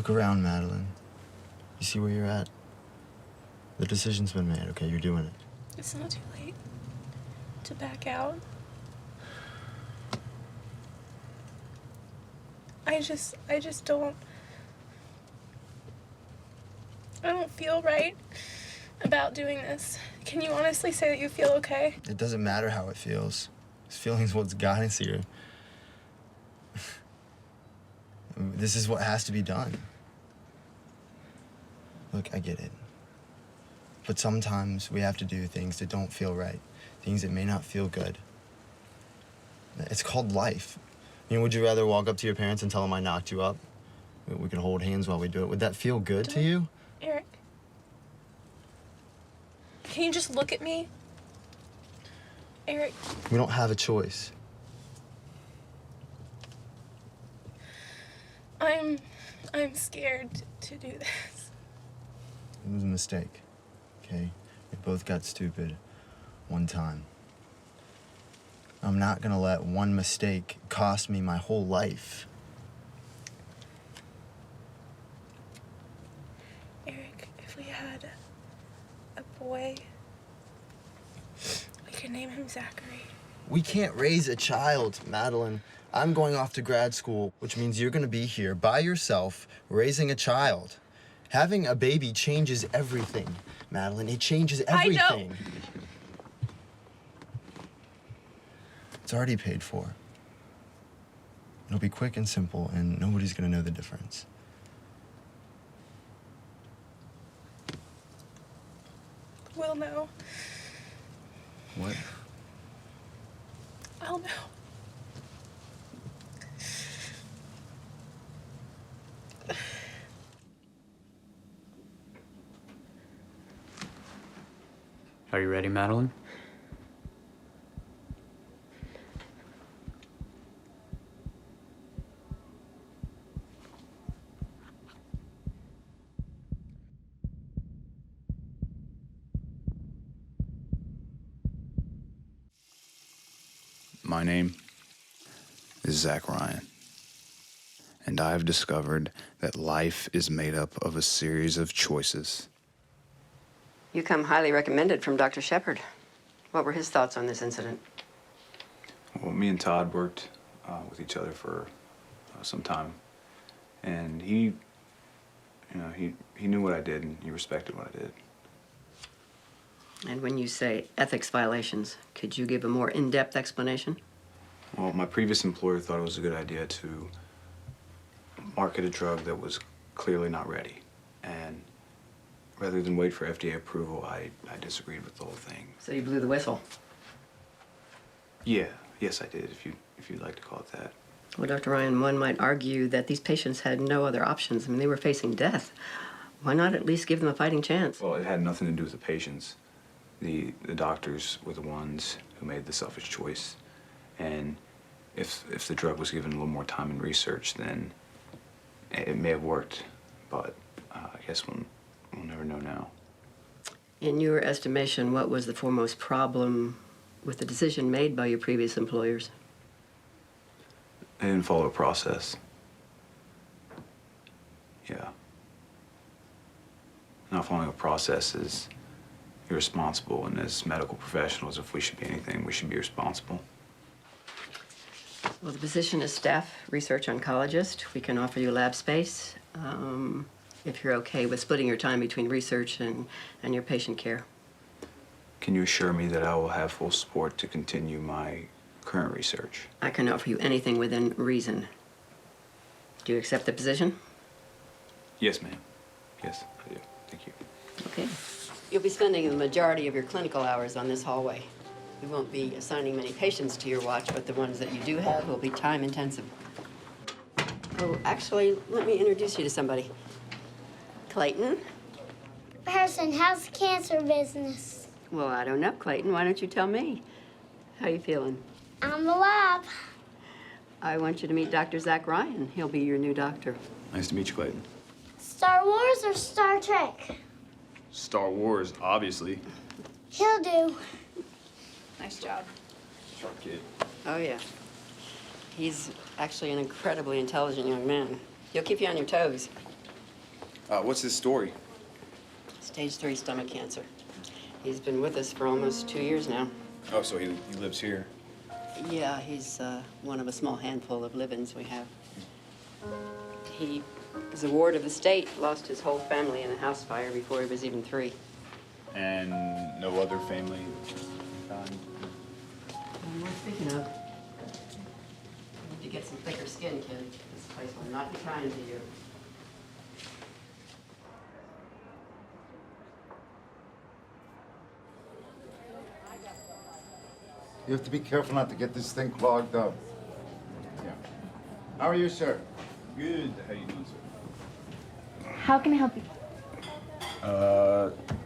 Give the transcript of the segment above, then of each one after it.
Look around, Madeline. You see where you're at? The decision's been made, okay? You're doing it. It's not too late to back out. I just don't... I don't feel right about doing this. Can you honestly say that you feel okay? It doesn't matter how it feels. This feeling's what's got us here. This is what has to be done. Look, I get it. But sometimes we have to do things that don't feel right. Things that may not feel good. It's called life. You know, would you rather walk up to your parents and tell them I knocked you up? We could hold hands while we do it. Would that feel good to you? Eric, can you just look at me? Eric. We don't have a choice. I'm scared to do this. It was a mistake, okay? We both got stupid one time. I'm not gonna let one mistake cost me my whole life. Eric, if we had a boy, we could name him Zachary. We can't raise a child, Madeline. I'm going off to grad school, which means you're gonna be here by yourself, raising a child. Having a baby changes everything, Madeline. It changes everything. I know. It's already paid for. It'll be quick and simple, and nobody's gonna know the difference. We'll know. What? I'll know. Are you ready, Madeline? My name is Zach Ryan, and I've discovered that life is made up of a series of choices. You come highly recommended from Dr. Shepard. What were his thoughts on this incident? Well, me and Todd worked with each other for some time, and he knew what I did, and he respected what I did. And when you say ethics violations, could you give a more in-depth explanation? Well, my previous employer thought it was a good idea to market a drug that was clearly not ready, and rather than wait for FDA approval, I disagreed with the whole thing. So you blew the whistle? Yeah, yes, I did, if you'd like to call it that. Well, Dr. Ryan, one might argue that these patients had no other options. I mean, they were facing death. Why not at least give them a fighting chance? Well, it had nothing to do with the patients. The doctors were the ones who made the selfish choice. And if the drug was given a little more time and research, then it may have worked. But I guess we'll never know now. In your estimation, what was the foremost problem with the decision made by your previous employers? They didn't follow a process. Yeah. Not following a process is irresponsible, and as medical professionals, if we should be anything, we should be responsible. Well, the position is staff research oncologist. We can offer you lab space if you're okay with splitting your time between research and your patient care. Can you assure me that I will have full support to continue my current research? I can offer you anything within reason. Do you accept the position? Yes, ma'am. Yes, I do. Thank you. Okay. You'll be spending the majority of your clinical hours on this hallway. We won't be assigning many patients to your watch, but the ones that you do have will be time-intensive. Oh, actually, let me introduce you to somebody. Clayton? Harrison, how's the cancer business? Well, I don't know, Clayton. Why don't you tell me? How you feeling? I'm alive. I want you to meet Dr. Zach Ryan. He'll be your new doctor. Nice to meet you, Clayton. Star Wars or Star Trek? Star Wars, obviously. He'll do. Nice job. Sharp kid. Oh, yeah. He's actually an incredibly intelligent young man. He'll keep you on your toes. What's his story? Stage 3 stomach cancer. He's been with us for almost 2 years now. Oh, so he lives here. Yeah, he's one of a small handful of live-ins we have. He is a ward of the state, lost his whole family in a house fire before he was even 3. And no other family? Worth speaking of. You need to get some thicker skin, kid. This place will not be kind to you. You have to be careful not to get this thing clogged up. Yeah. How are you, sir? Good. How you doing, sir? How can I help you?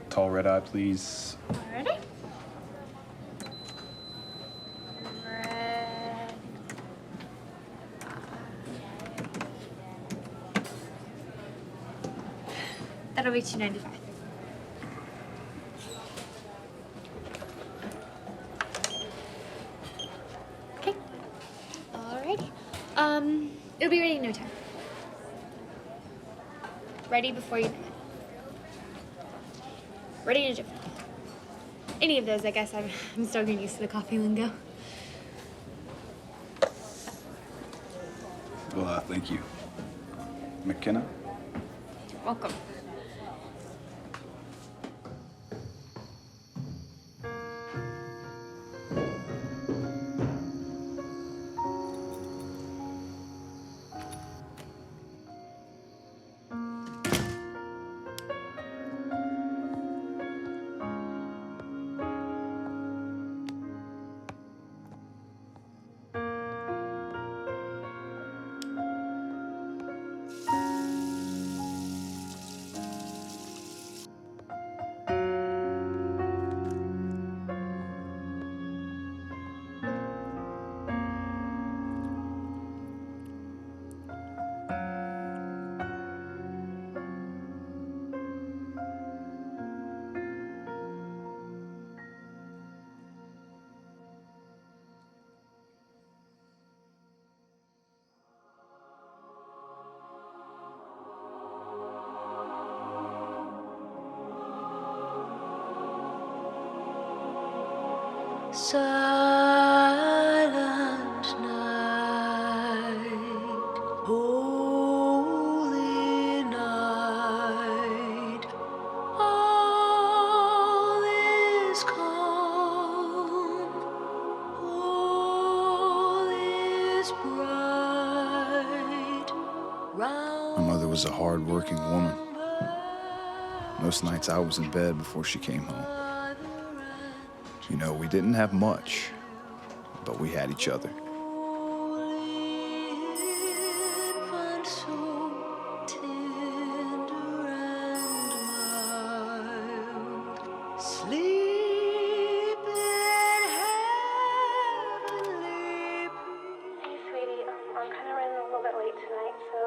Tall red eye, please. Ready? Red. That'll be $2.95. Okay. Alrighty. It'll be ready in no time. Ready before you know it. Ready in a jiffy. Any of those, I guess. I'm still getting used to the coffee lingo. Well, thank you. McKenna? You're welcome. Silent night, holy night, all is calm, all is bright. My mother was a hard-working woman. Most nights I was in bed before she came home. You know, we didn't have much, but we had each other. Hey, sweetie, I'm kind of running a little bit late tonight, so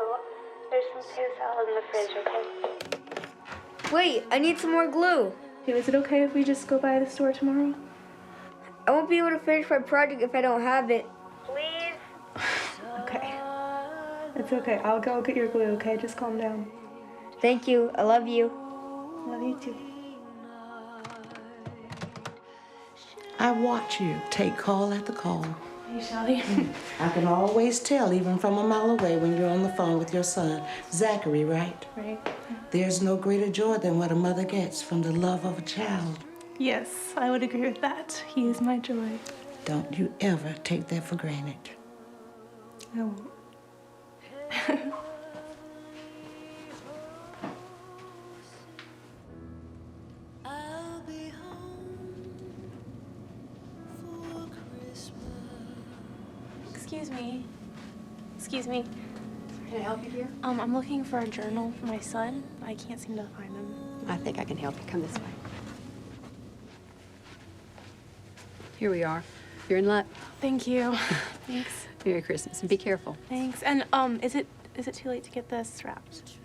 there's some potato salad in the fridge, okay? Wait, I need some more glue. Hey, is it okay if we just go by the store tomorrow? I won't be able to finish my project if I don't have it. Please? Okay. It's okay. I'll go get your glue, okay? Just calm down. Thank you. I love you. Love you too. I watch you take call after call. Hey, Shelly. I can always tell, even from a mile away, when you're on the phone with your son, Zachary, right? Right. There's no greater joy than what a mother gets from the love of a child. Yes, I would agree with that. He is my joy. Don't you ever take that for granted. I won't. I'll be home for Christmas. Excuse me. Excuse me. Can I help you here? I'm looking for a journal for my son. I can't seem to find them. I think I can help you. Come this way. Here we are. You're in luck. Thank you. Thanks. Merry Christmas and be careful. Thanks. And is it too late to get this wrapped?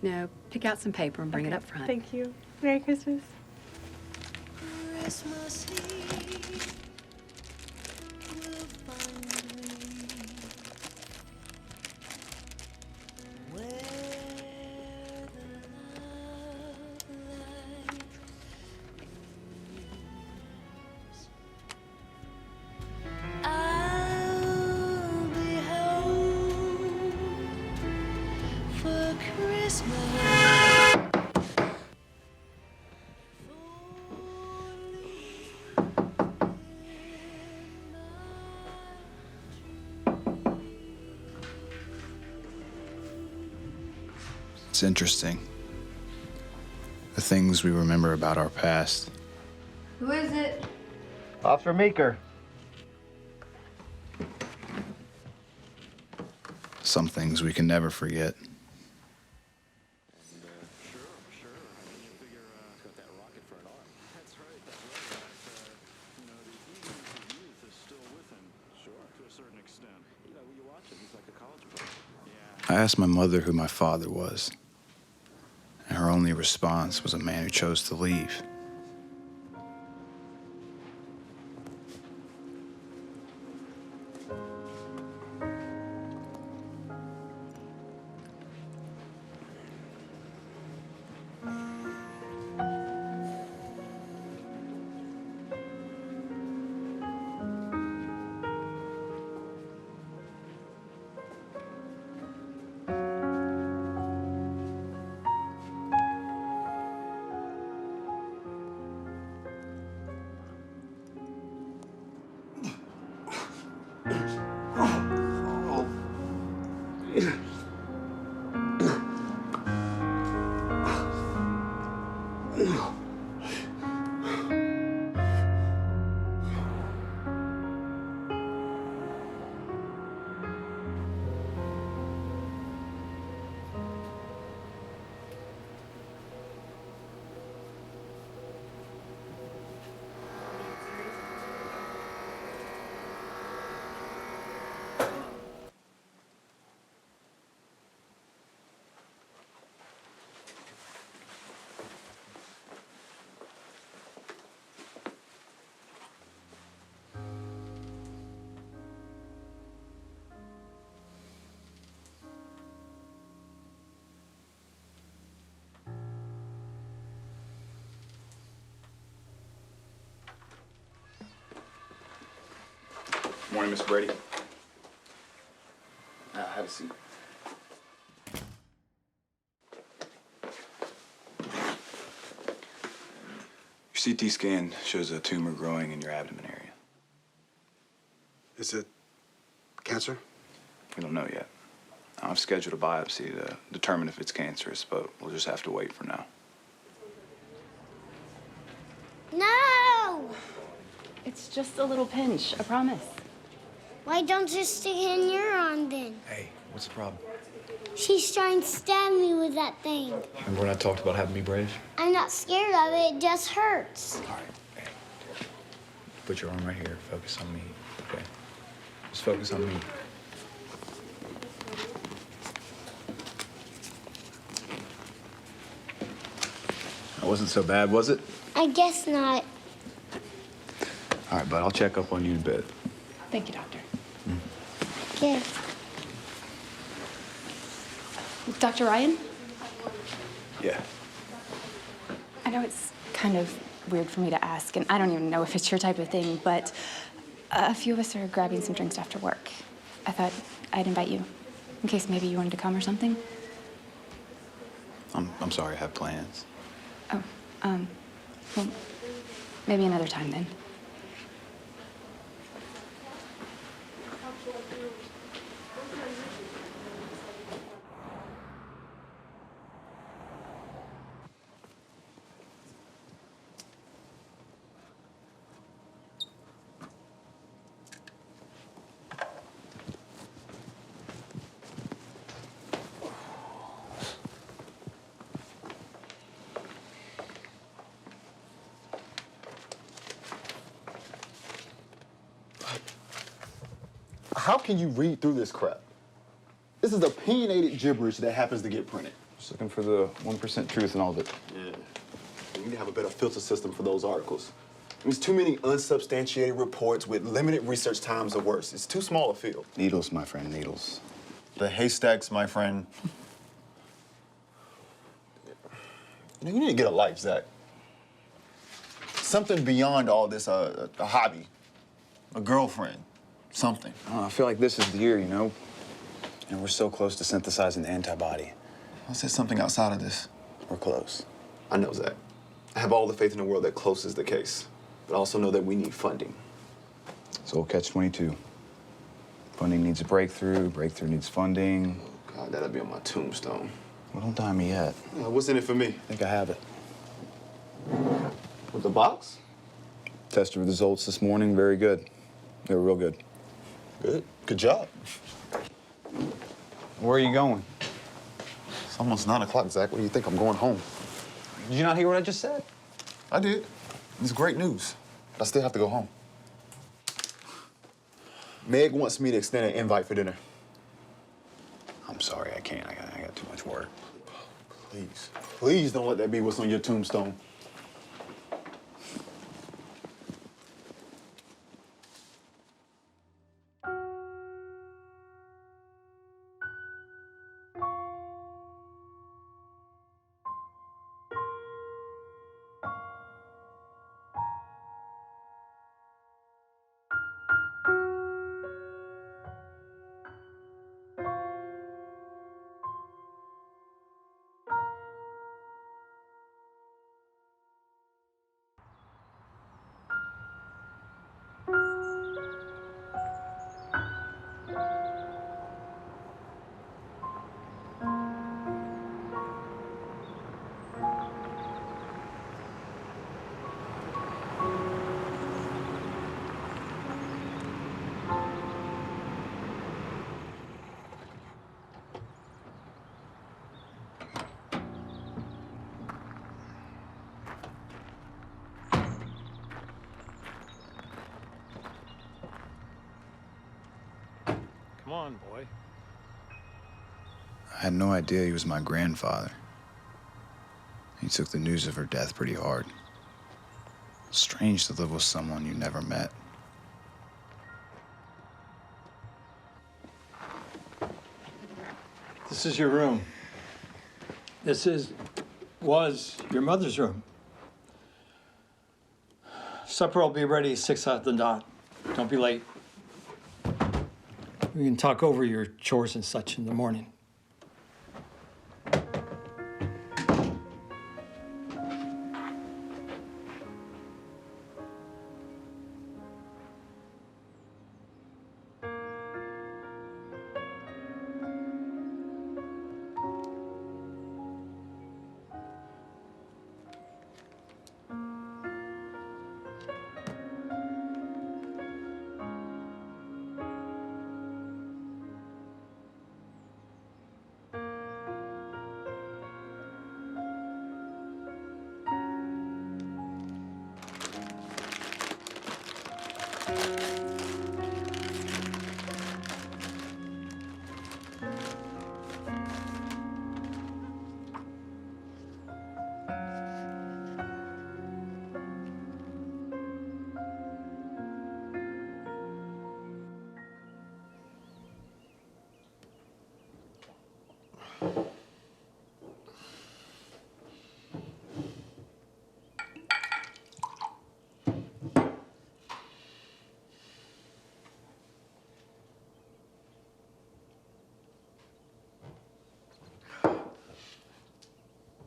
No, pick out some paper and bring it up front. Thank you. Merry Christmas. Christmas Eve will find me where It's interesting. The things we remember about our past. Who is it? Officer Meeker. Some things we can never forget. I asked my mother who my father was, and her only response was a man who chose to leave. Morning, Miss Brady. Have a seat. Your CT scan shows a tumor growing in your abdomen area. Is it cancer? We don't know yet. I've scheduled a biopsy to determine if it's cancerous, but we'll just have to wait for now. No! It's just a little pinch, I promise. Why don't you stick it in your arm then? Hey, what's the problem? She's trying to stab me with that thing. Remember when I talked about having me brave? I'm not scared of it, it just hurts. All right, hey. Put your arm right here. Focus on me, okay? Just focus on me. That wasn't so bad, was it? I guess not. All right, bud, I'll check up on you in bed. Thank you, Doctor. Yes. Dr. Ryan? Yeah. I know it's kind of weird for me to ask, and I don't even know if it's your type of thing, but a few of us are grabbing some drinks after work. I thought I'd invite you, in case maybe you wanted to come or something. I'm sorry, I have plans. Oh, well, maybe another time then. How can you read through this crap? This is opinionated gibberish that happens to get printed. Just looking for the 1% truth in all of it. Yeah. You need to have a better filter system for those articles. There's too many unsubstantiated reports with limited research times or worse. It's too small a field. Needles, my friend, needles. The haystacks, my friend. You need to get a life, Zach. Something beyond all this, a hobby, a girlfriend, something. I feel like this is the year, you know? And we're so close to synthesizing the antibody. Let's say something outside of this. We're close. I know, Zach. I have all the faith in the world that close is the case. But I also know that we need funding. So we'll catch 22. Funding needs a breakthrough. Breakthrough needs funding. God, that'll be on my tombstone. Well, don't die me yet. What's in it for me? I think I have it. With the box? Tested the results this morning. Very good. They were real good. Good. Good job. Where are you going? It's almost 9 o'clock, Zach. What do you think? I'm going home. Did you not hear what I just said? I did. It's great news. But I still have to go home. Meg wants me to extend an invite for dinner. I'm sorry, I can't. I got too much work. Please. Please don't let that be what's on your tombstone. Come on, boy. I had no idea he was my grandfather. He took the news of her death pretty hard. Strange to live with someone you never met. This is your room. Was your mother's room. Supper will be ready 6 at the dot. Don't be late. We can talk over your chores and such in the morning.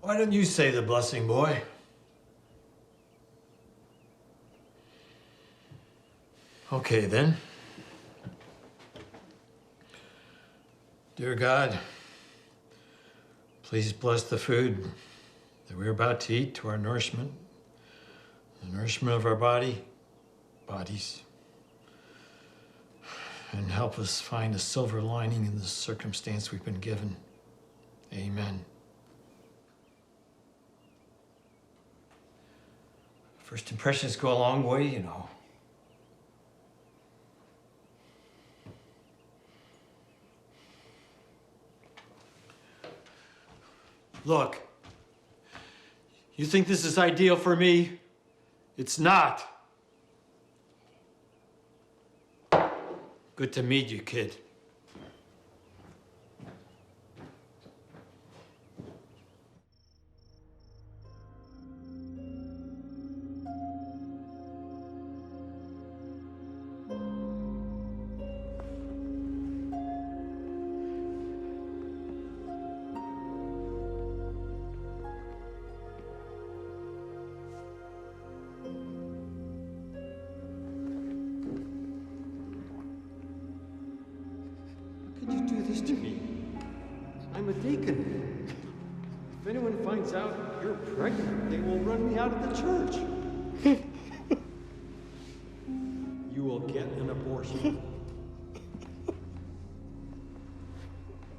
Why don't you say the blessing, boy? Okay, then. Dear God, please bless the food that we're about to eat to our nourishment, the nourishment of our bodies, and help us find a silver lining in the circumstance we've been given. Amen. First impressions go a long way, you know. Look, you think this is ideal for me? It's not. Good to meet you, kid. could you do this to me? I'm a deacon. If anyone finds out you're pregnant, they will run me out of the church. You will get an abortion.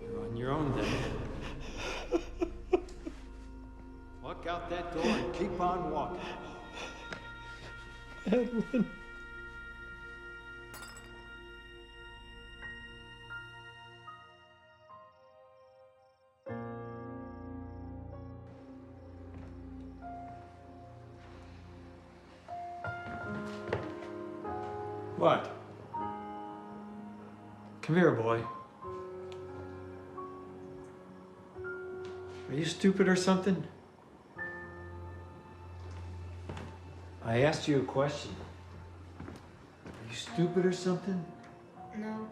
You're on your own then. Walk out that door and keep on walking. Edwin. What? Come here, boy. Are you stupid or something? I asked you a question. Are you stupid or something? No.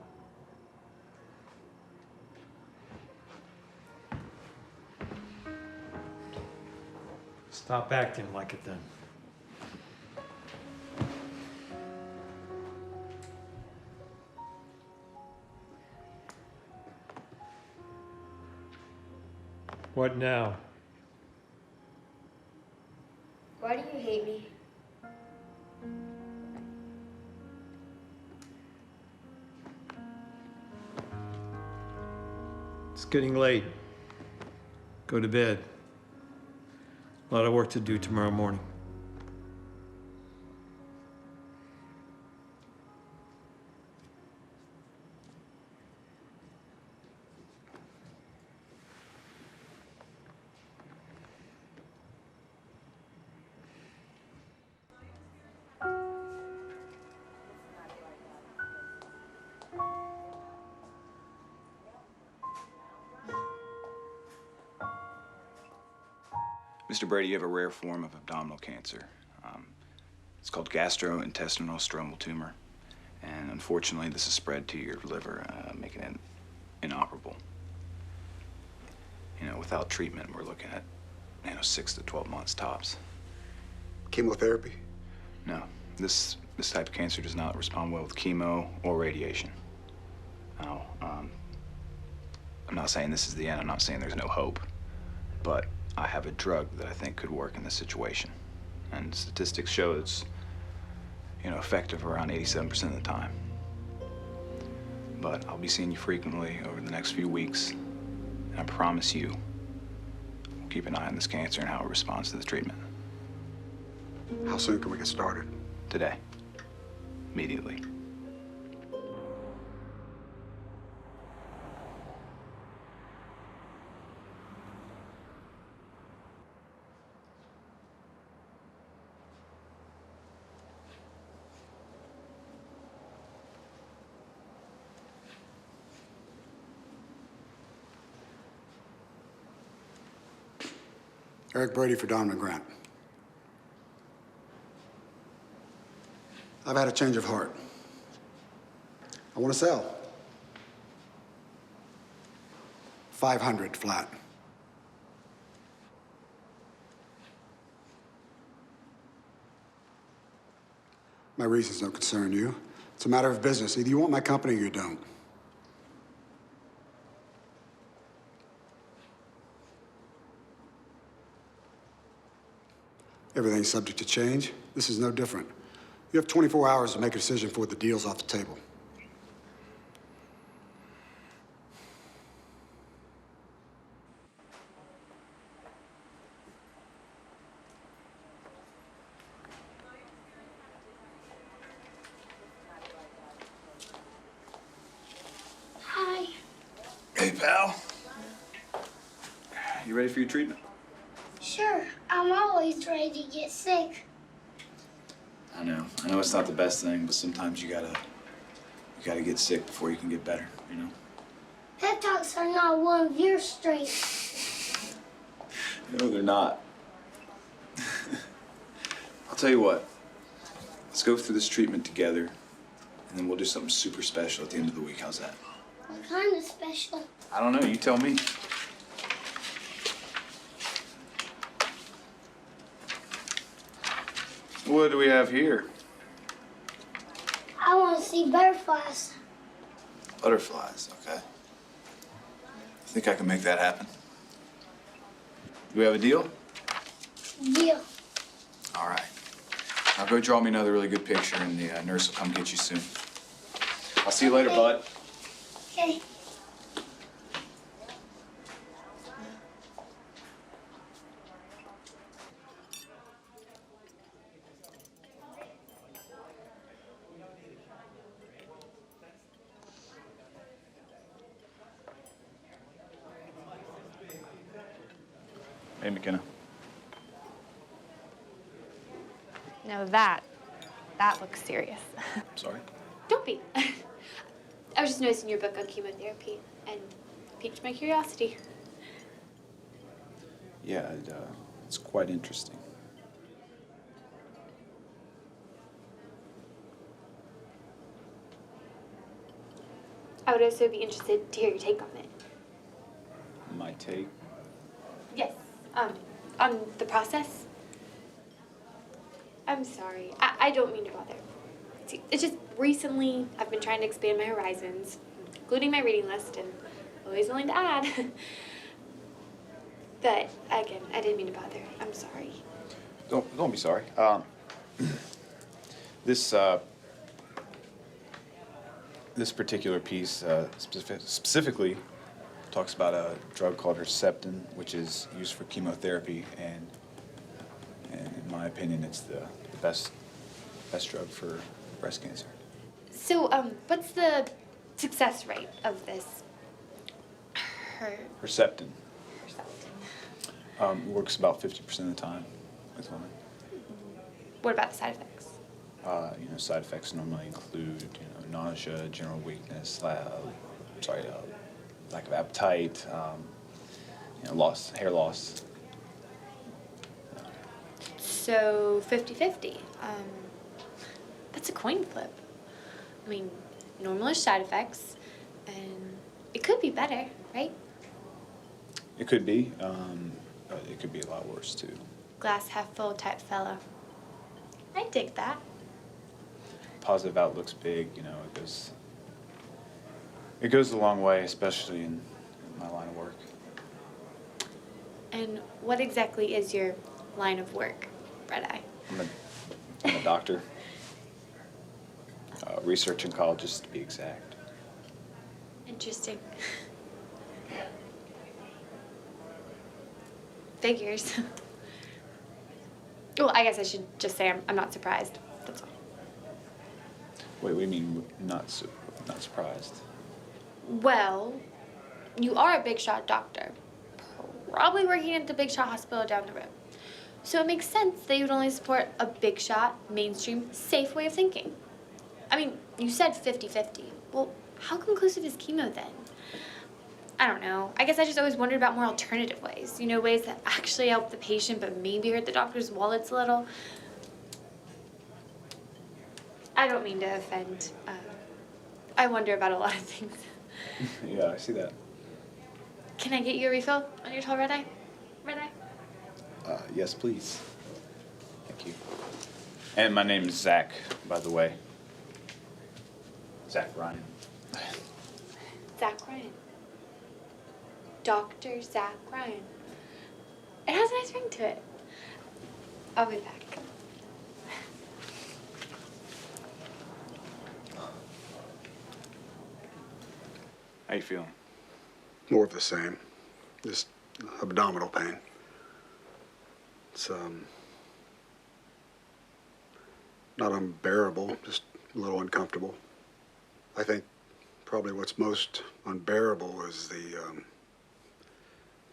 Stop acting like it then. What now? Why do you hate me? It's getting late. Go to bed. A lot of work to do tomorrow morning. Mr. Brady, you have a rare form of abdominal cancer. It's called gastrointestinal stromal tumor. And unfortunately, this is spread to your liver, making it inoperable. You know, without treatment, we're looking at, 6 to 12 months tops. Chemotherapy? No, this type of cancer does not respond well with chemo or radiation. Now, I'm not saying this is the end. I'm not saying there's no hope, but I have a drug that I think could work in this situation. And statistics show it's, effective around 87% of the time. But I'll be seeing you frequently over the next few weeks. And I promise you, we'll keep an eye on this cancer and how it responds to the treatment. How soon can we get started? Today. Immediately. Eric Brady for Donovan Grant. I've had a change of heart. I want to sell. 500 flat. My reasons don't concern you. It's a matter of business. Either you want my company or you don't. Everything's subject to change. This is no different. You have 24 hours to make a decision before the deal's off the table. Hi. Hey, pal. You ready for your treatment? Sure, I'm always ready to get sick. I know it's not the best thing, but sometimes you gotta get sick before you can get better, Pep talks are not one of your strengths. No, they're not. I'll tell you what. Let's go through this treatment together, and then we'll do something super special at the end of the week. How's that? What kind of special? I don't know. You tell me. What do we have here? I want to see butterflies. Butterflies, okay. Think I can make that happen? Do we have a deal? Deal. All right. Now go draw me another really good picture, and the nurse will come get you soon. I'll see you later, bud. Okay. Hey, McKenna. Now that looks serious. Sorry? Don't be. I was just noticing your book on chemotherapy and piqued my curiosity. Yeah, it's quite interesting. I would also be interested to hear your take on it. My take? Yes. On the process. I'm sorry. I don't mean to bother. See, it's just recently I've been trying to expand my horizons, including my reading list, and always willing to add. But again, I didn't mean to bother. I'm sorry. Don't be sorry. This particular piece specifically talks about a drug called Herceptin, which is used for chemotherapy, and in my opinion, it's the best drug for breast cancer. So, what's the success rate of this? Herceptin. Works about 50% of the time with women. What about the side effects? Side effects normally include, nausea, general weakness, lack of appetite, hair loss. So 50-50. That's a coin flip. I mean, normalish side effects, and it could be better, right? It could be, but it could be a lot worse too. Glass half full type fella. I dig that. Positive outlook's big, it goes a long way, especially in my line of work. And what exactly is your line of work, Red Eye? I'm a doctor. Research oncologist, to be exact. Interesting. Figures. Well, I guess I should just say I'm not surprised. That's all. Wait, what do you mean not surprised? Well, you are a big shot doctor, probably working at the big shot hospital down the road. So it makes sense that you would only support a big shot, mainstream, safe way of thinking. I mean, you said 50-50. Well, how conclusive is chemo then? I don't know. I guess I just always wondered about more alternative ways. Ways that actually help the patient but maybe hurt the doctor's wallets a little. I don't mean to offend. I wonder about a lot of things. Yeah, I see that. Can I get you a refill on your tall red eye? Red eye? Yes, please. Thank you. And my name is Zach, by the way. Zach Ryan. Zach Ryan. Dr. Zach Ryan. It has a nice ring to it. I'll be back. How you feeling? More of the same. Just abdominal pain. It's, not unbearable, just a little uncomfortable. I think probably what's most unbearable is the,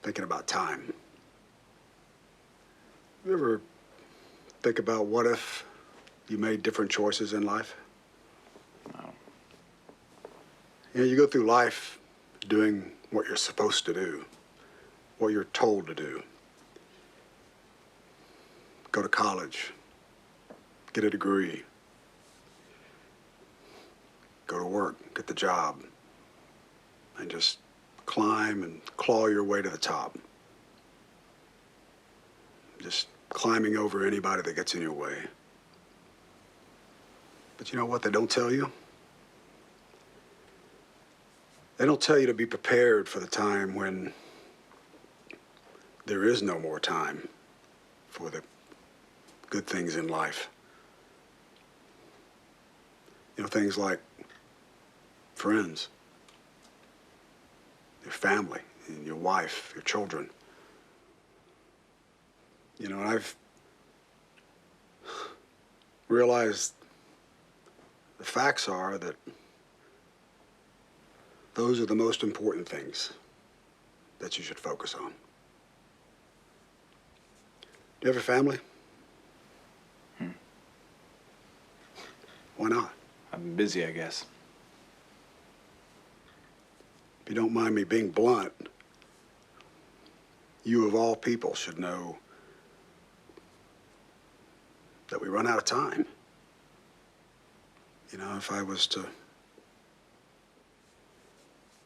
thinking about time. You ever think about what if you made different choices in life? No. You go through life doing what you're supposed to do, what you're told to do. Go to college, get a degree, go to work, get the job, and just climb and claw your way to the top. Just climbing over anybody that gets in your way. But you know what they don't tell you? They don't tell you to be prepared for the time when there is no more time for the good things in life. You know, things like friends, your family, and your wife, your children. You know, and I've realized the facts are that those are the most important things that you should focus on. Do you have a family? Why not? I've been busy, I guess. If you don't mind me being blunt, you of all people should know that we run out of time. You know, if I was to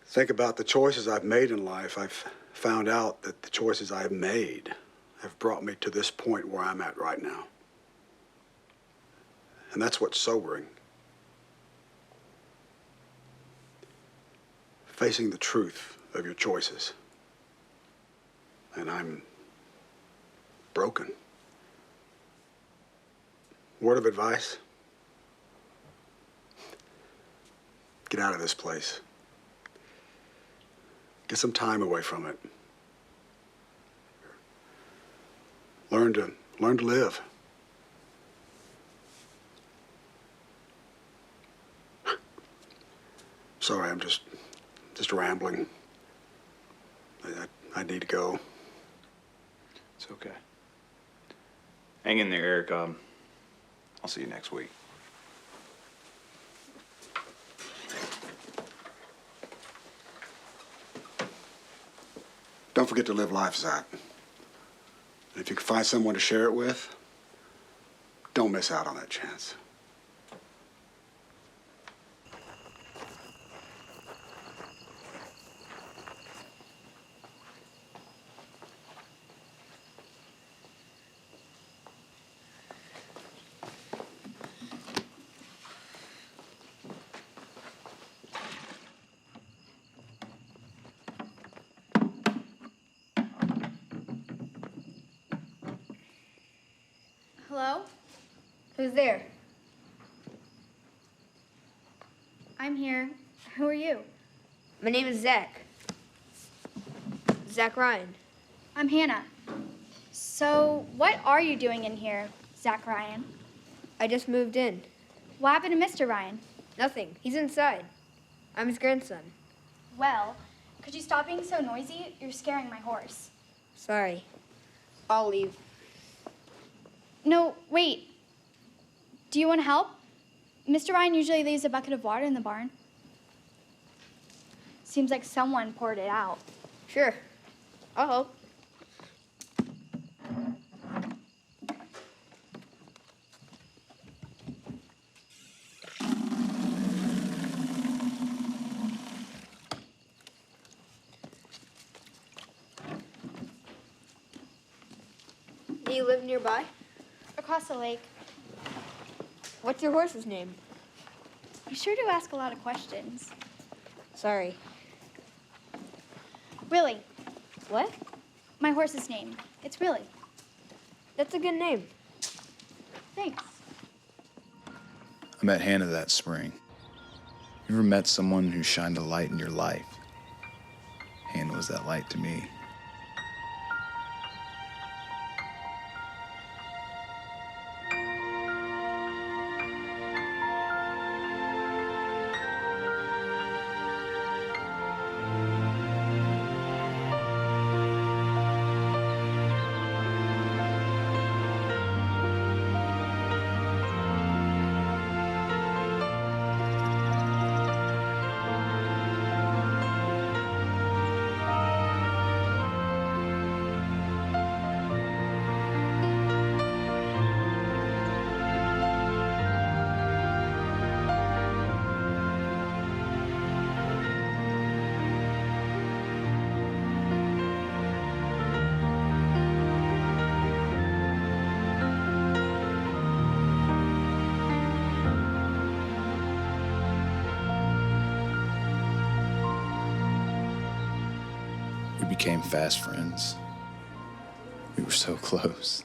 think about the choices I've made in life, I've found out that the choices I've made have brought me to this point where I'm at right now. And that's what's sobering. Facing the truth of your choices. And I'm broken. Word of advice? Get out of this place. Get some time away from it. Learn to live. Sorry, I'm just rambling. I need to go. It's okay. Hang in there, Eric. I'll see you next week. Don't forget to live life, Zach. And if you can find someone to share it with, don't miss out on that chance. Hello? Who's there? I'm here. Who are you? My name is Zach. Zach Ryan. I'm Hannah. So, what are you doing in here, Zach Ryan? I just moved in. What happened to Mr. Ryan? Nothing. He's inside. I'm his grandson. Well, could you stop being so noisy? You're scaring my horse. Sorry. I'll leave. No, wait. Do you want to help? Mr. Ryan usually leaves a bucket of water in the barn. Seems like someone poured it out. Sure. I'll help. Do you live nearby? Across the lake. What's your horse's name? You sure do ask a lot of questions. Sorry. Willie. What? My horse's name. It's Willie. That's a good name. Thanks. I met Hannah that spring. You ever met someone who shined a light in your life? Hannah was that light to me. We became fast friends. We were so close.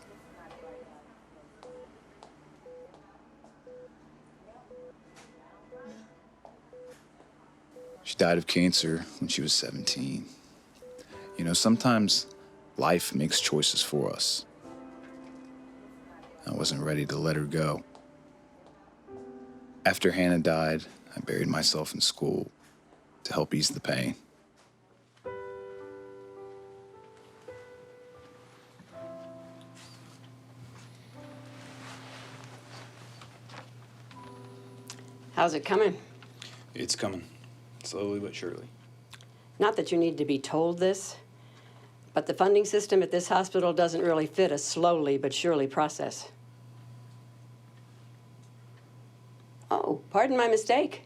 She died of cancer when she was 17. You know, sometimes life makes choices for us. I wasn't ready to let her go. After Hannah died, I buried myself in school to help ease the pain. How's it coming? It's coming, slowly but surely. Not that you need to be told this, but the funding system at this hospital doesn't really fit a slowly but surely process. Oh, pardon my mistake.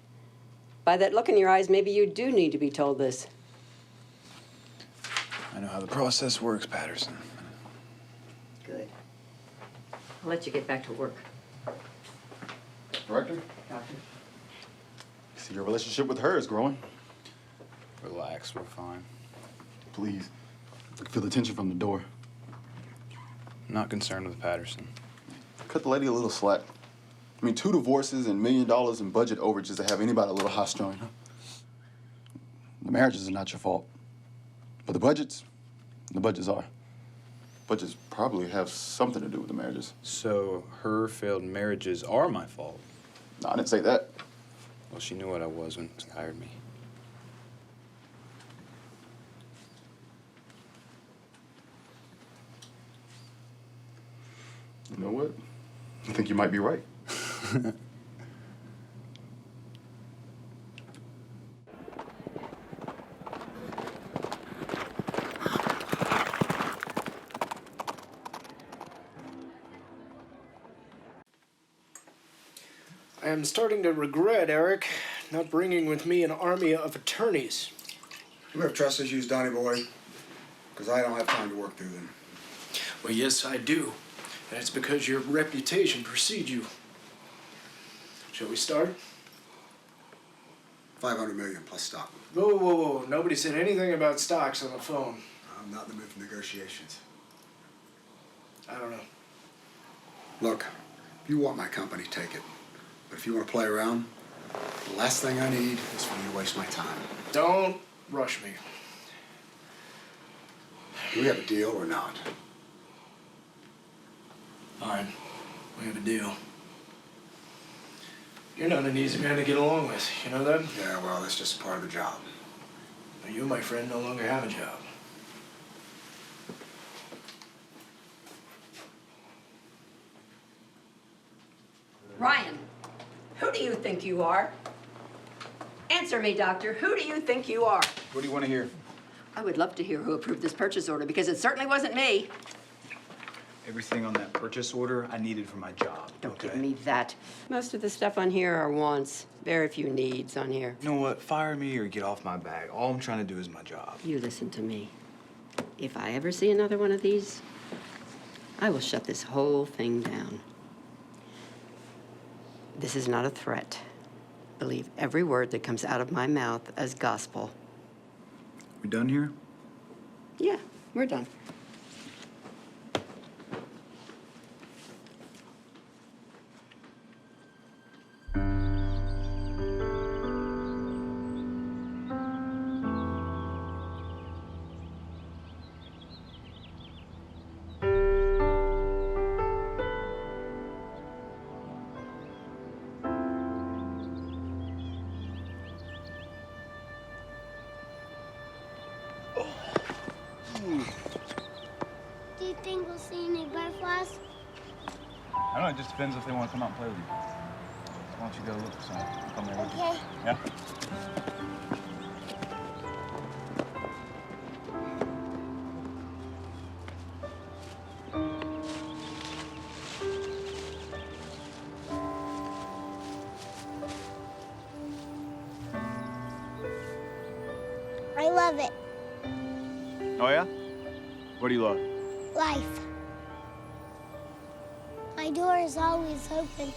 By that look in your eyes, maybe you do need to be told this. I know how the process works, Patterson. Good. I'll let you get back to work. Director? Doctor? See, your relationship with her is growing. Relax, we're fine. Please. I can feel the tension from the door. I'm not concerned with Patterson. Cut the lady a little slack. I mean, 2 divorces and $1 million in budget overages to have anybody a little high-strung, huh? The marriages are not your fault. But the budgets are. Budgets probably have something to do with the marriages. So her failed marriages are my fault? No, I didn't say that. Well, she knew what I was when she hired me. You know what? I think you might be right. I am starting to regret, Eric, not bringing with me an army of attorneys. You have trust issues, Donnie boy, because I don't have time to work through them. Well, yes, I do. And it's because your reputation precedes you. Shall we start? 500 million plus stock. Whoa, whoa, whoa. Nobody said anything about stocks on the phone. I'm not in the mood for negotiations. I don't know. Look, if you want my company, take it. But if you want to play around, the last thing I need is for you to waste my time. Don't rush me. Do we have a deal or not? Fine. We have a deal. You're not an easy man to get along with. You know that? Yeah, well, that's just part of the job. But you, my friend, no longer have a job. Ryan, who do you think you are? Answer me, doctor. Who do you think you are? What do you want to hear? I would love to hear who approved this purchase order, because it certainly wasn't me. Everything on that purchase order I needed for my job. Don't give me that. Most of the stuff on here are wants. Very few needs on here. You know what? Fire me or get off my back. All I'm trying to do is my job. You listen to me. If I ever see another one of these, I will shut this whole thing down. This is not a threat. Believe every word that comes out of my mouth as gospel. We done here? Yeah, we're done. Do you think we'll see any butterflies? I don't know. It just depends if they want to come out and play with you. Why don't you go look for some? I'll come there with you. Okay. Yeah? I love it. Oh, yeah? What do you love? Life. My door is always open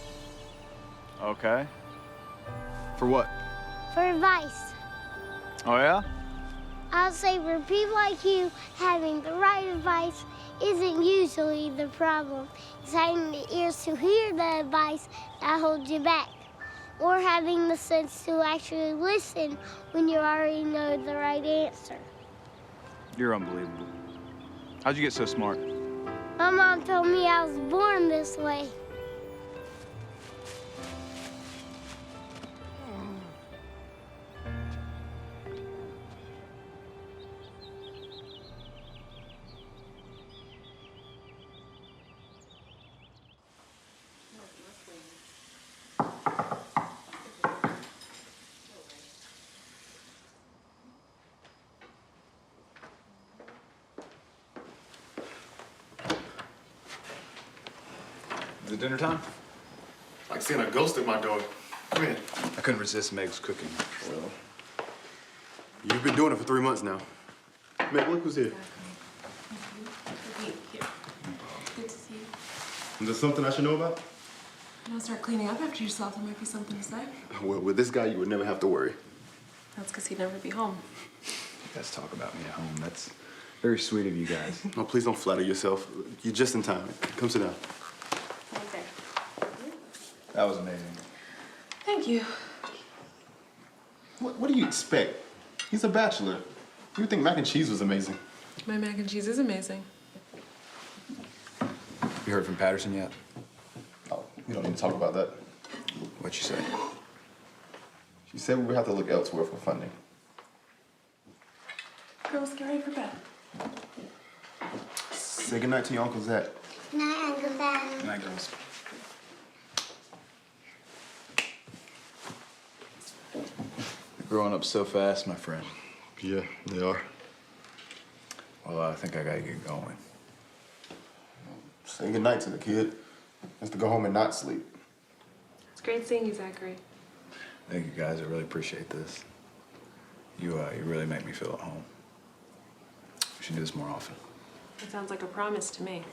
Okay. For what? for advice. Oh, yeah? I'll say for people like you, having the right advice isn't usually the problem. It's having the ears to hear the advice that holds you back. Or having the sense to actually listen when you already know the right answer. You're unbelievable. How'd you get so smart? My mom told me I was born this way. Is it dinner time? Like seeing a ghost at my door. Come in. I couldn't resist Meg's cooking. Well, you've been doing it for 3 months now. Meg, look who's here. Good to see you. Is there something I should know about? You want to start cleaning up after yourself? There might be something to say. Well, with this guy, you would never have to worry. That's because he'd never be home. You guys talk about me at home. That's very sweet of you guys. No, please don't flatter yourself. You're just in time. Come sit down. Okay. That was amazing. Thank you. What do you expect? He's a bachelor. You would think mac and cheese was amazing. My mac and cheese is amazing. You heard from Patterson yet? Oh, we don't need to talk about that. What'd she say? She said we would have to look elsewhere for funding. Girls, get ready for bed. Say goodnight to your Uncle Zach. Night, Uncle Dad. Good night, girls. They're growing up so fast, my friend. Yeah, they are. Well, I think I gotta get going. Say goodnight to the kid. Has to go home and not sleep. It's great seeing you, Zachary. Thank you, guys. I really appreciate this. You really make me feel at home. We should do this more often. It sounds like a promise to me.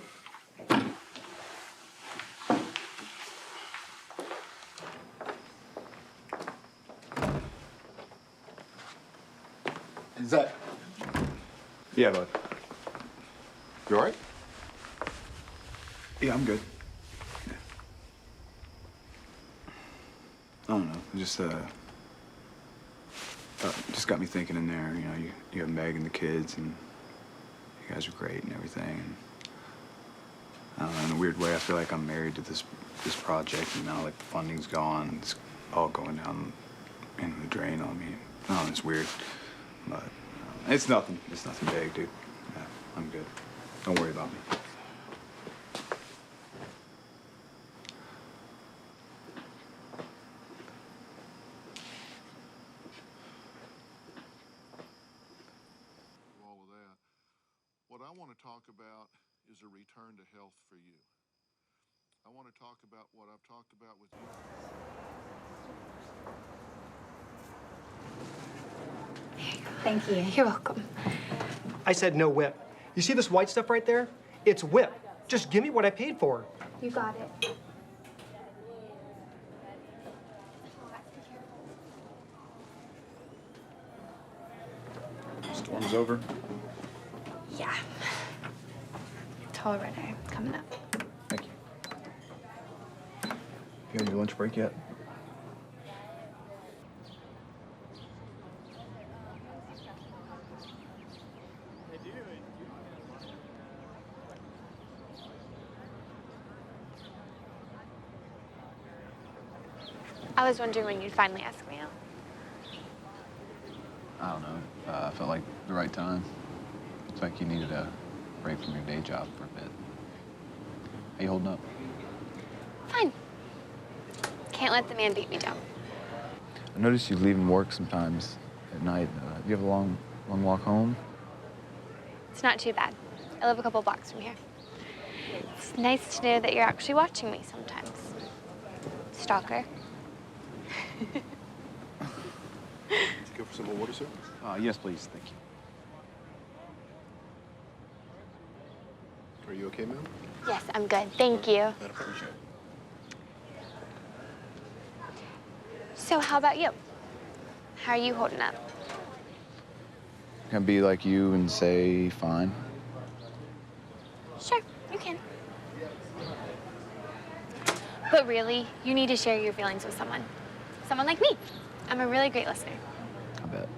Zach. Yeah, bud. You all right? Yeah, I'm good. Yeah. I don't know. Just got me thinking in there. You know, you have Meg and the kids, and you guys are great and everything. And I don't know, in a weird way, I feel like I'm married to this project, and now like the funding's gone, it's all going down into the drain on me. I don't know, it's weird, but it's nothing. It's nothing big, dude. Yeah, I'm good. Don't worry about me. All of that. What I want to talk about is a return to health for you. I want to talk about what I've talked about with you. Thank you. You're welcome. I said no whip. You see this white stuff right there? It's whip. Just give me what I paid for. You got it. Storm's over. Yeah. Tall redder coming up. Thank you. You had your lunch break yet? I was wondering when you'd finally ask me out. I don't know. I felt like the right time. It's like you needed a break from your day job for a bit. How you holding up? Fine. Can't let the man beat me down. I noticed you leaving work sometimes at night. Do you have a long walk home? It's not too bad. I live a couple blocks from here. It's nice to know that you're actually watching me sometimes. Stalker. Go for some more water, sir? Yes, please. Thank you. Are you okay, ma'am? Yes, I'm good. Thank you. I appreciate it. So how about you? How are you holding up? Can I be like you and say fine? Sure, you can. But really, you need to share your feelings with someone. Someone like me. I'm a really great listener. I bet.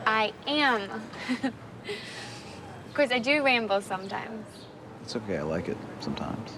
I am. Of course, I do ramble sometimes. It's okay, I like it sometimes.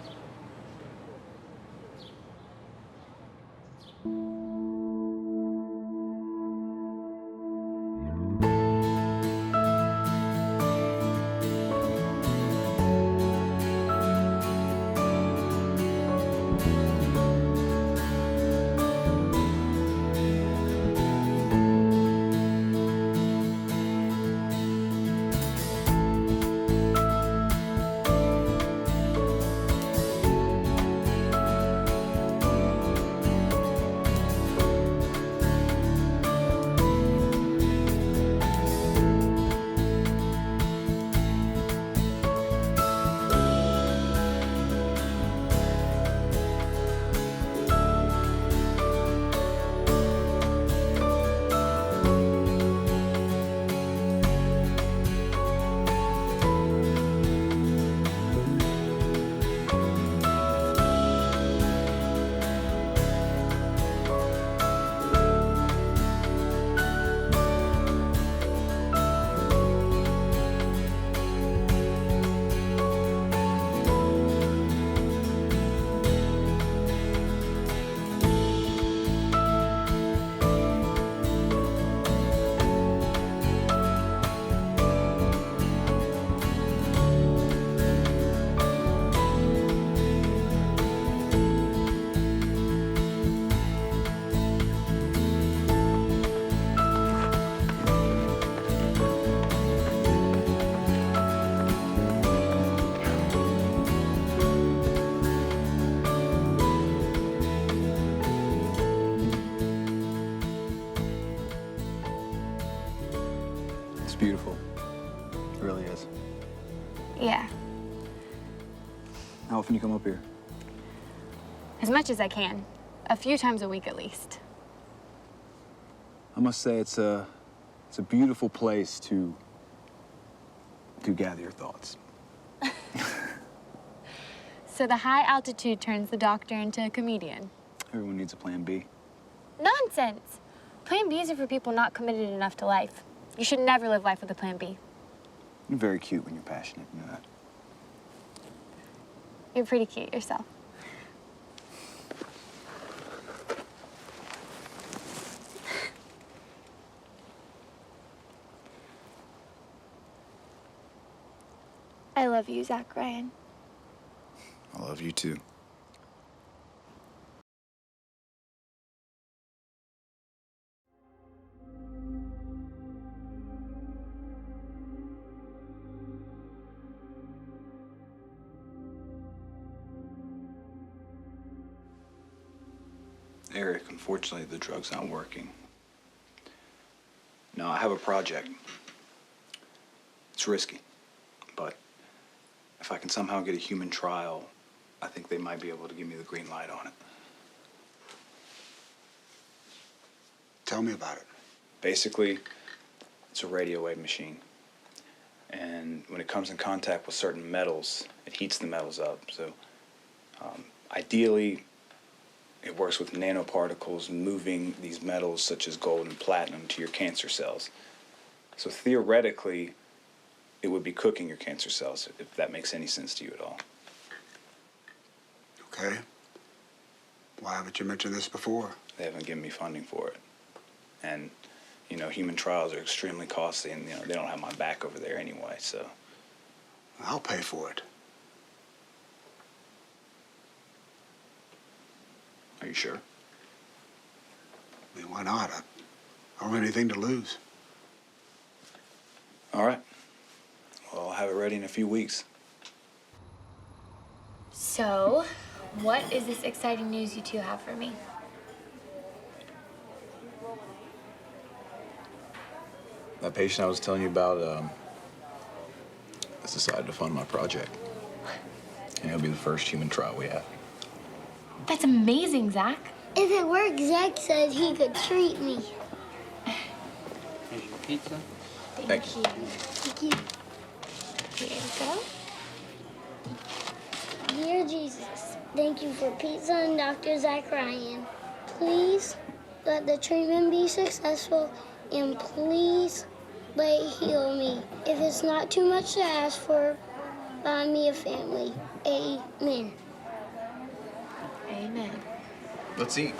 Beautiful. It really is. Yeah, How often you come up here? as much as I can. A few times a week at least. I must say it's a beautiful place to gather your thoughts. So the high altitude turns the doctor into a comedian. Everyone needs a plan B. Nonsense! Plan Bs are for people not committed enough to life. You should never live life with a plan B. You're very cute when you're passionate, you know that. You're pretty cute yourself. I love you, Zach Ryan. I love you too. Eric, unfortunately, the drug's not working. No, I have a project. It's risky, but if I can somehow get a human trial, I think they might be able to give me the green light on it. Tell me about it. Basically, it's a radio wave machine. And when it comes in contact with certain metals, it heats the metals up. So ideally, it works with nanoparticles moving these metals such as gold and platinum to your cancer cells. So theoretically, it would be cooking your cancer cells, if that makes any sense to you at all. Okay. Why haven't you mentioned this before? They haven't given me funding for it. And, you know, human trials are extremely costly, and, you know, they don't have my back over there anyway, so. I'll pay for it. Are you sure? I mean, why not? I don't have anything to lose. All right. Well, I'll have it ready in a few weeks. So, what is this exciting news you two have for me? That patient I was telling you about has decided to fund my project. And it'll be the first human trial we have. That's amazing, Zach. If it works, Zach said he could treat me. Here's your pizza. Thank you. Thank you. Here you go. Dear Jesus, thank you for pizza and Dr. Zach Ryan. Please let the treatment be successful, and please let it heal me. If it's not too much to ask for, buy me a family. Amen. Amen. Let's eat.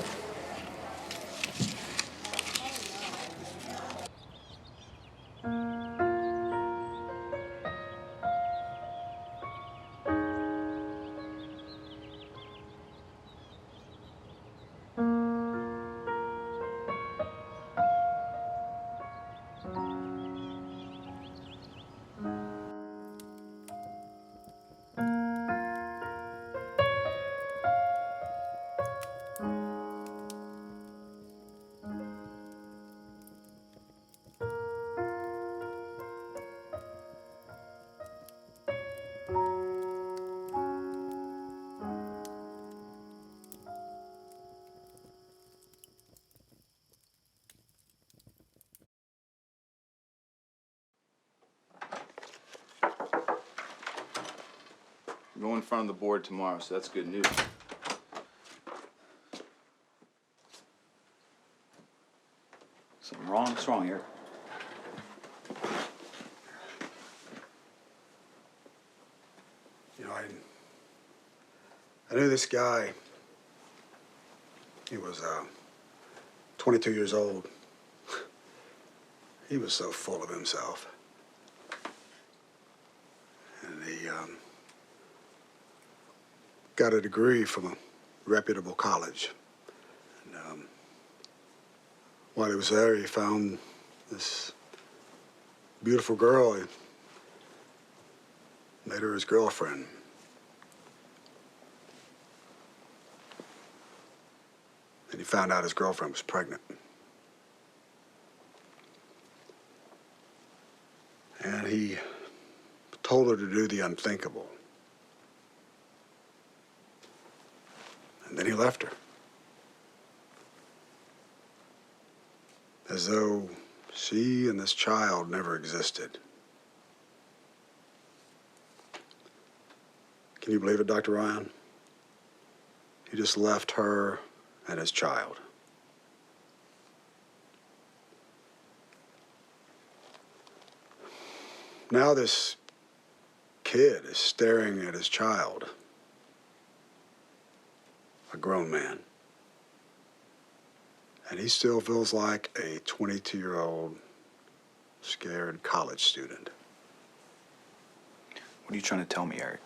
We're going in front of the board tomorrow, so that's good news. Something wrong? What's wrong here? You know, I knew this guy. He was 22 years old. He was so full of himself. And he got a degree from a reputable college. And while he was there, he found this beautiful girl. He made her his girlfriend. And he found out his girlfriend was pregnant. And he told her to do the unthinkable. And then he left her. As though she and this child never existed. Can you believe it, Dr. Ryan? He just left her and his child. Now this kid is staring at his child, a grown man. And he still feels like a 22-year-old scared college student. What are you trying to tell me, Eric?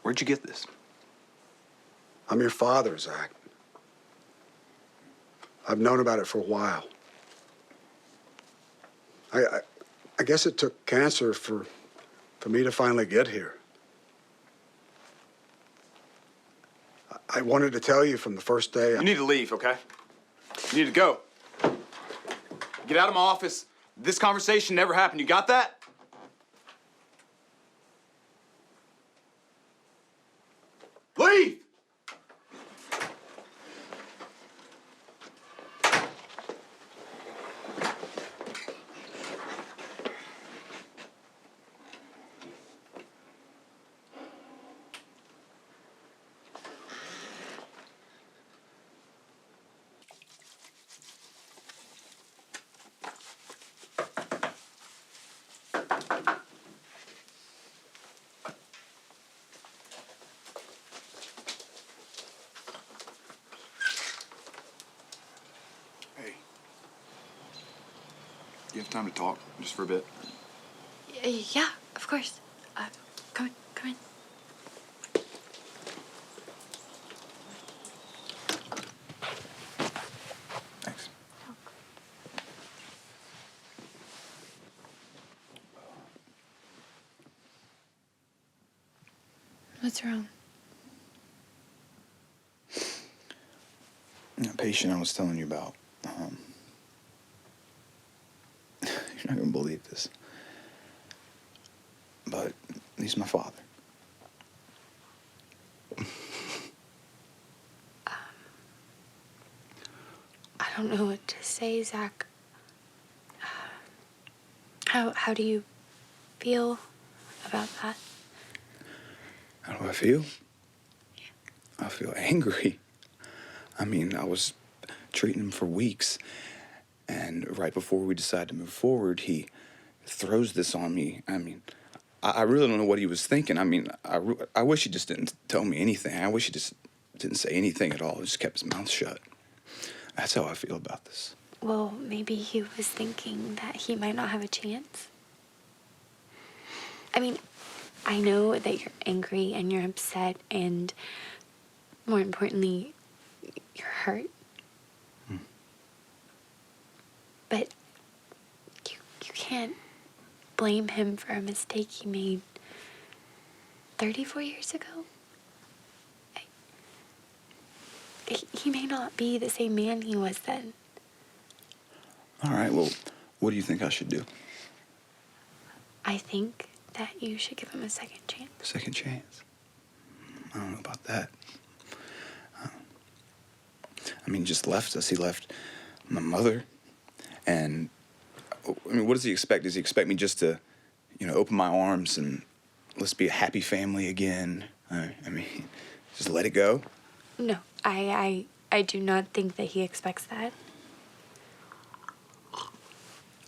Where'd you get this? I'm your father, Zach. I've known about it for a while. I guess it took cancer for me to finally get here. I wanted to tell you from the first day. You need to leave, okay? You need to go. Get out of my office. This conversation never happened. You got that? Leave! You have time to talk, just for a bit? Yeah, of course. Come in. Thanks. What's wrong? The patient I was telling you about. You're not gonna believe this. But he's my father. I don't know what to say, Zach. How do you feel about that? How do I feel? I feel angry. I mean, I was treating him for weeks, and right before we decided to move forward, he throws this on me. I mean, I really don't know what he was thinking. I mean, I wish he just didn't tell me anything. I wish he just didn't say anything at all. He just kept his mouth shut. That's how I feel about this. Well, maybe he was thinking that he might not have a chance. I mean, I know that you're angry and you're upset and, more importantly, you're hurt. But you can't blame him for a mistake he made 34 years ago. He may not be the same man he was then. All right, well, what do you think I should do? I think that you should give him a second chance. Second chance? I don't know about that. I mean, he just left us. He left my mother. And, I mean, what does he expect? Does he expect me just to, open my arms and let's be a happy family again? I mean, just let it go? No, I do not think that he expects that.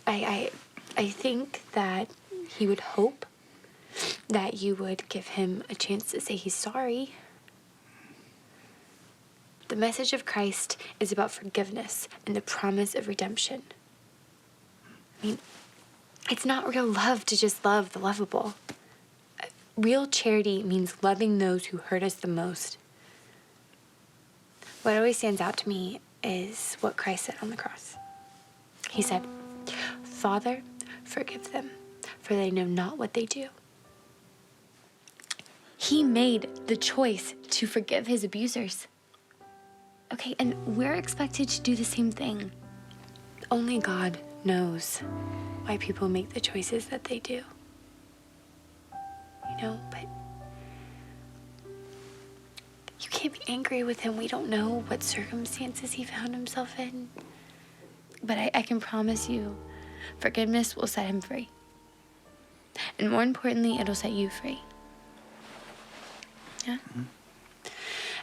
I think that he would hope that you would give him a chance to say he's sorry. The message of Christ is about forgiveness and the promise of redemption. I mean, it's not real love to just love the lovable. Real charity means loving those who hurt us the most. What always stands out to me is what Christ said on the cross. He said, "Father, forgive them, for they know not what they do." He made the choice to forgive his abusers. Okay, and we're expected to do the same thing. Only God knows why people make the choices that they do. But you can't be angry with him. We don't know what circumstances he found himself in. But I can promise you, forgiveness will set him free. And more importantly, it'll set you free. Yeah? Mm-hmm.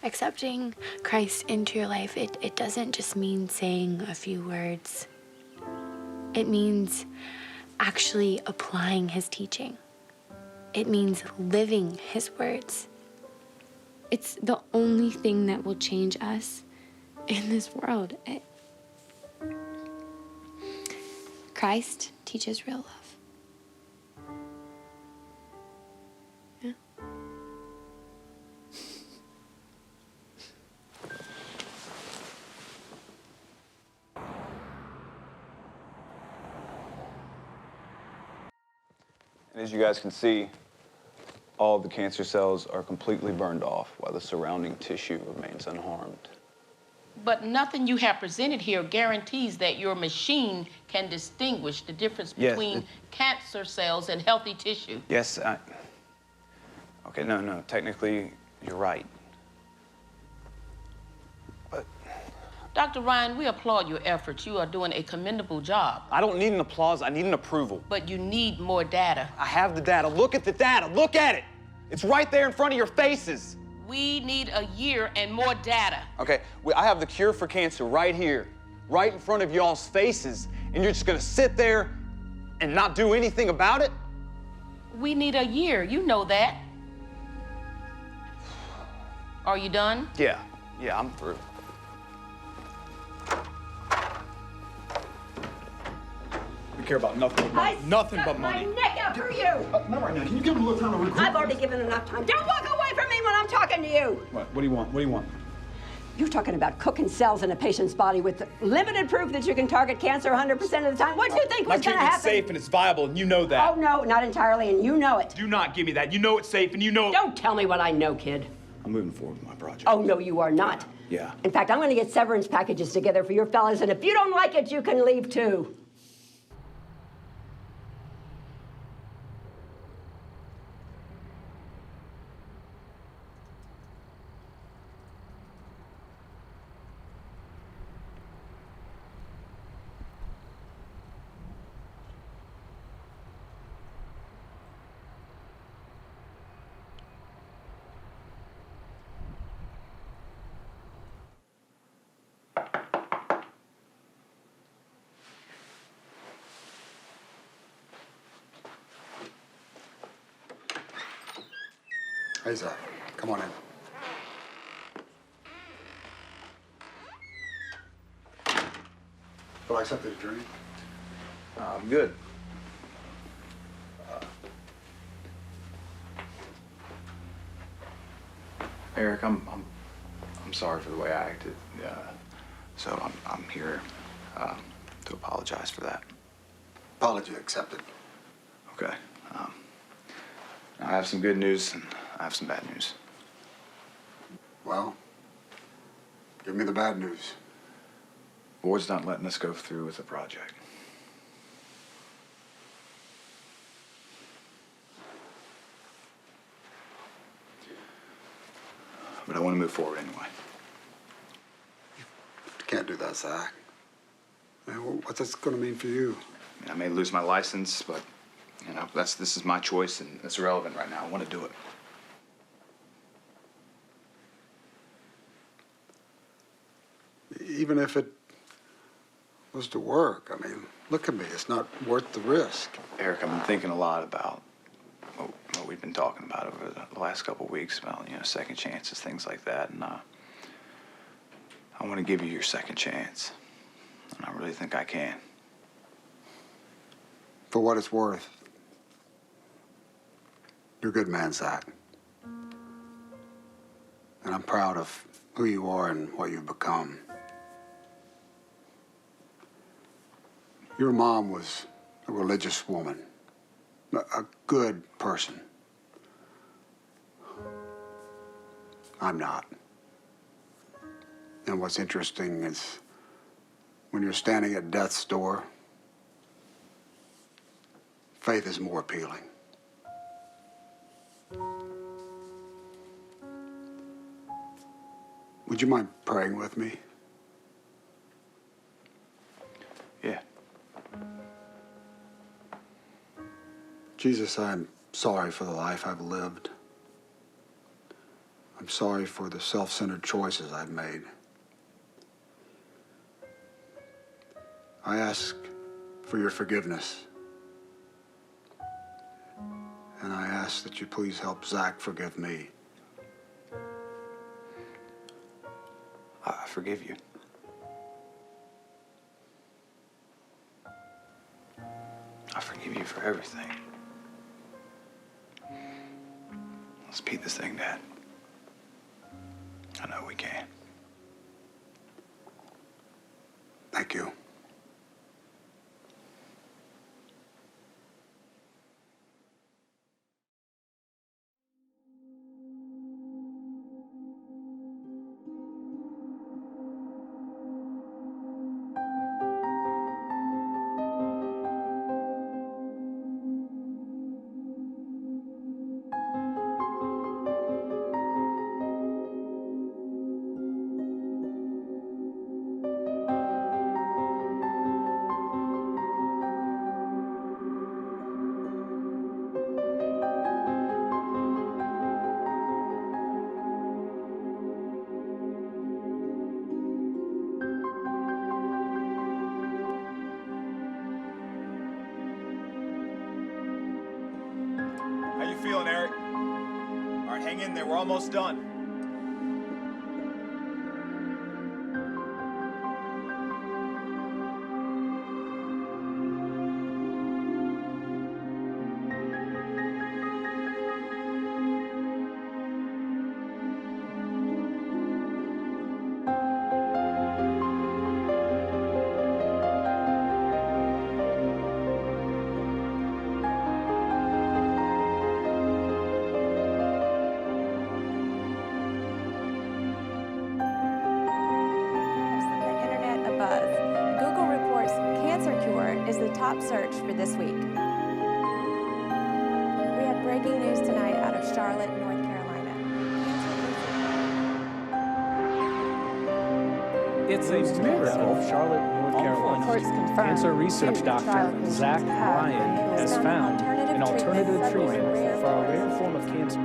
Accepting Christ into your life, it doesn't just mean saying a few words. It means actually applying his teaching. It means living his words. It's the only thing that will change us in this world. Christ teaches real love. Yeah. And as you guys can see, all of the cancer cells are completely burned off while the surrounding tissue remains unharmed. But nothing you have presented here guarantees that your machine can distinguish the difference between cancer cells and healthy tissue. Yes, okay, no, technically, you're right. Dr. Ryan, we applaud your efforts. You are doing a commendable job. I don't need an applause, I need an approval. But you need more data. I have the data. Look at the data. Look at it. It's right there in front of your faces. We need a year and more data. Okay, I have the cure for cancer right here, right in front of y'all's faces, and you're just gonna sit there and not do anything about it? We need a year. You know that. Are you done? Yeah, I'm through. We care about nothing but money. Nothing but money. My neck out for you. Not right now. Can you give him a little time to recruit? I've already given enough time. Don't walk away from me when I'm talking to you. What do you want? What do you want? You're talking about cooking cells in a patient's body with limited proof that you can target cancer 100% of the time. What do you think was going to happen? My treatment's safe and it's viable, and you know that. Oh, no, not entirely, and you know it. Do not give me that. You know it's safe, and you know... Don't tell me what I know, kid. I'm moving forward with my project. Oh, no, you are not. Yeah. In fact, I'm going to get severance packages together for your fellas, and if you don't like it, you can leave, too. Hey, Zach, come on in. Feel like something to drink? I'm good. Eric, I'm sorry for the way I acted. So I'm here to apologize for that. Apology accepted. Okay. I have some good news and I have some bad news. Well, give me the bad news. Board's not letting us go through with the project. But I want to move forward anyway. You can't do that, Zach. Man, what's this going to mean for you? I mean, I may lose my license, but you know, this is my choice and it's irrelevant right now. I want to do it. Even if it was to work, I mean, look at me. It's not worth the risk. Eric, I've been thinking a lot about what we've been talking about over the last couple of weeks about, you know, second chances, things like that. And I want to give you your second chance. And I really think I can. For what it's worth, you're a good man, Zach. And I'm proud of who you are and what you've become. Your mom was a religious woman, a good person. I'm not. And what's interesting is when you're standing at death's door, faith is more appealing. Would you mind praying with me? Yeah. Jesus, I'm sorry for the life I've lived. I'm sorry for the self-centered choices I've made. I ask for your forgiveness. And I ask that you please help Zach forgive me. I forgive you. I forgive you for everything. Let's beat this thing, Dad. I know we can. Thank you. How you feeling, Eric? All right, hang in there. We're almost done. Is the top search for this week. We have breaking news tonight out of Charlotte, North Carolina. It's a miracle. Charlotte, North Carolina. Cancer research doctor Zach Ryan has found an alternative treatment for a rare form of cancer.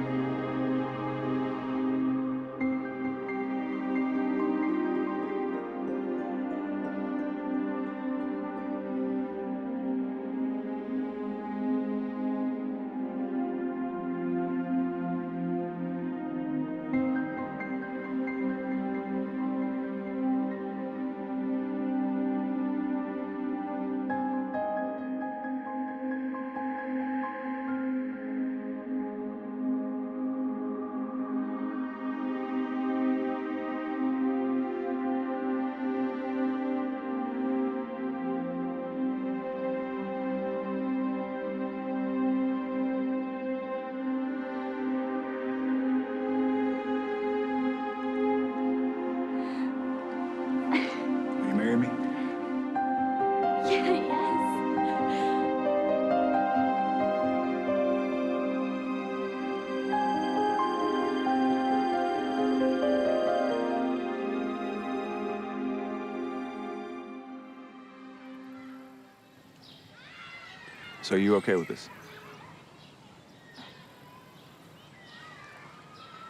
So are you okay with this?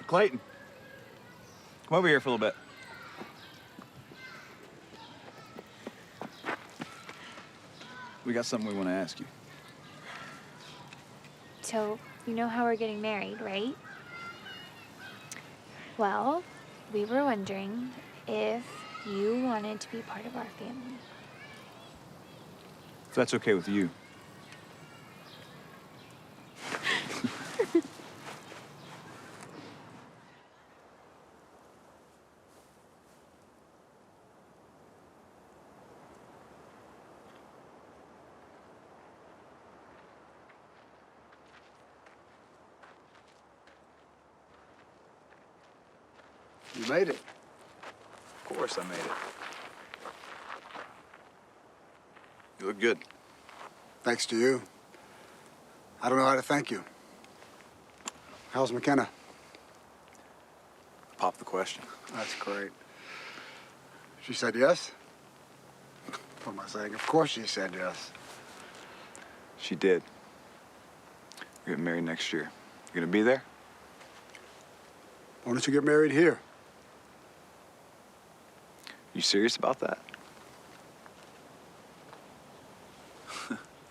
Clayton, come over here for a little bit. We got something we want to ask you. So, you know how we're getting married, right? Well, we were wondering if you wanted to be part of our family. If that's okay with you. You made it. Of course I made it. You look good. Thanks to you. I don't know how to thank you. How's McKenna? Pop the question. That's great. She said yes? What am I saying? Of course she said yes. She did. We're getting married next year. You gonna be there? Why don't you get married here? You serious about that?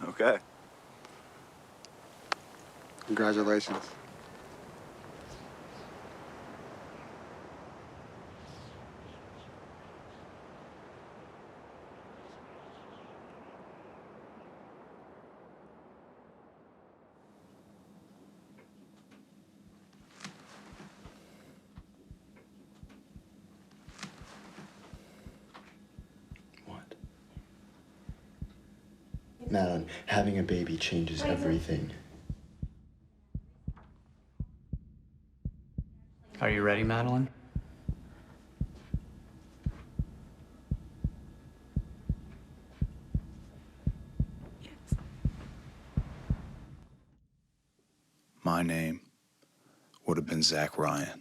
Okay. Congratulations. Madeline, having a baby changes everything. Are you ready, Madeline? My name would have been Zach Ryan.